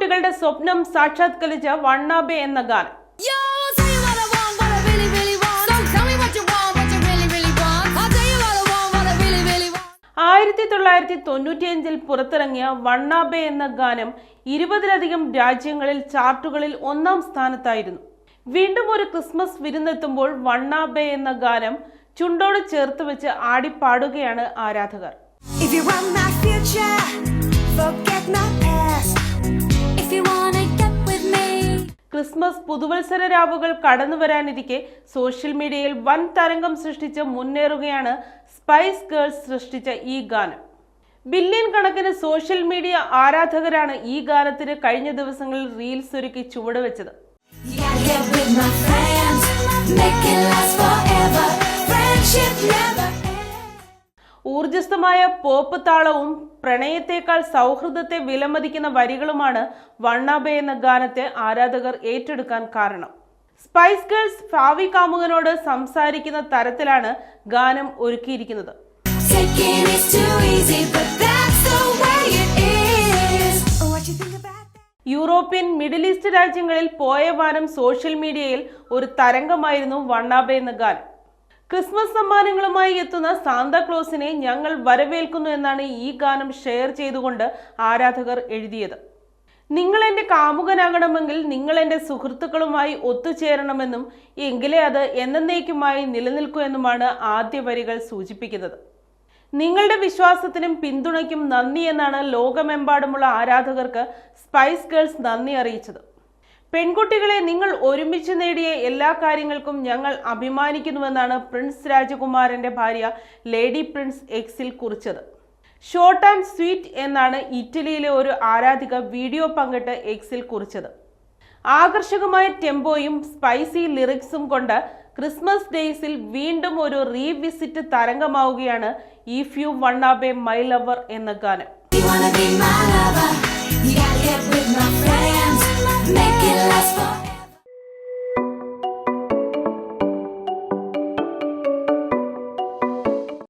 പെൺകുട്ടികളുടെ സ്വപ്നം സാക്ഷാത്കരിച്ച വണ്ണാബെ എന്ന ഗാനം. 1995 പുറത്തിറങ്ങിയ വണ്ണാബെ എന്ന ഗാനം 20-ലധികം രാജ്യങ്ങളിൽ ചാർട്ടുകളിൽ 1-ാം സ്ഥാനത്തായിരുന്നു. വീണ്ടും ഒരു ക്രിസ്മസ് വിരുന്നെത്തുമ്പോൾ വണ്ണാബെ എന്ന ഗാനം ചുണ്ടോട് ചേർത്ത് വെച്ച് ആടിപ്പാടുകയാണ് ആരാധകർ. ക്രിസ്മസ് പുതുവത്സര രാവുകൾ കടന്നു വരാനിരിക്കെ സോഷ്യൽ മീഡിയയിൽ വൻ തരംഗം സൃഷ്ടിച്ച് മുന്നേറുകയാണ് സ്പൈസ് ഗേൾസ് സൃഷ്ടിച്ച ഈ ഗാനം. ബില്യൺ കണക്കിന് സോഷ്യൽ മീഡിയ ആരാധകരാണ് ഈ ഗാനത്തിന് കഴിഞ്ഞ ദിവസങ്ങളിൽ റീൽസ് ഒരുക്കി ചുവടുവെച്ചത്. ഊർജസ്വമായ പോപ്പ് താളവും പ്രണയത്തേക്കാൾ സൗഹൃദത്തെ വിലമതിക്കുന്ന വരികളുമാണ് വണ്ണാബെ എന്ന ഗാനത്തെ ആരാധകർ ഏറ്റെടുക്കാൻ കാരണം. സ്പൈസ് ഗേൾസ് ഭാവി കാമുകനോട് സംസാരിക്കുന്ന തരത്തിലാണ് ഗാനം ഒരുക്കിയിരിക്കുന്നത്. യൂറോപ്യൻ, മിഡിൽ ഈസ്റ്റ് രാജ്യങ്ങളിൽ പോയ വാരം സോഷ്യൽ മീഡിയയിൽ ഒരു തരംഗമായിരുന്നു വണ്ണാബെ എന്ന ഗാനം. ക്രിസ്മസ് സമ്മാനങ്ങളുമായി എത്തുന്ന സാന്താക്ലോസിനെ ഞങ്ങൾ വരവേൽക്കുന്നു എന്നാണ് ഈ ഗാനം ഷെയർ ചെയ്തുകൊണ്ട് ആരാധകർ എഴുതിയത്. നിങ്ങൾ എൻ്റെ കാമുകനാകണമെങ്കിൽ നിങ്ങൾ എൻ്റെ സുഹൃത്തുക്കളുമായി ഒത്തുചേരണമെന്നും എങ്കിലേ അത് എന്നേക്കുമായി നിലനിൽക്കൂ എന്നുമാണ് ആദ്യ വരികൾ സൂചിപ്പിക്കുന്നത്. നിങ്ങളുടെ വിശ്വാസത്തിനും പിന്തുണയ്ക്കും നന്ദി എന്നാണ് ലോകമെമ്പാടുമുള്ള ആരാധകർക്ക് സ്പൈസ് ഗേൾസ് നന്ദി അറിയിച്ചത്. പെൺകുട്ടികളെ, നിങ്ങൾ ഒരുമിച്ച് നേടിയ എല്ലാ കാര്യങ്ങൾക്കും ഞങ്ങൾ അഭിമാനിക്കുന്നുവെന്നാണ് പ്രിൻസ് രാജകുമാരന്റെ ഭാര്യ ലേഡി പ്രിൻസ് എക്സിൽ കുറിച്ചത്. ഷോർട്ട് ആൻഡ് സ്വീറ്റ് എന്നാണ് ഇറ്റലിയിലെ ഒരു ആരാധിക വീഡിയോ പങ്കിട്ട് എക്സിൽ കുറിച്ചത്. ആകർഷകമായ ടെമ്പോയും സ്പൈസി ലിറിക്സും കൊണ്ട് ക്രിസ്മസ് ഡേയ്സിൽ വീണ്ടും ഒരു റീവിസിറ്റ് തരംഗമാവുകയാണ് if you wannabe my lover എന്ന ഗാനം. Make it last forever.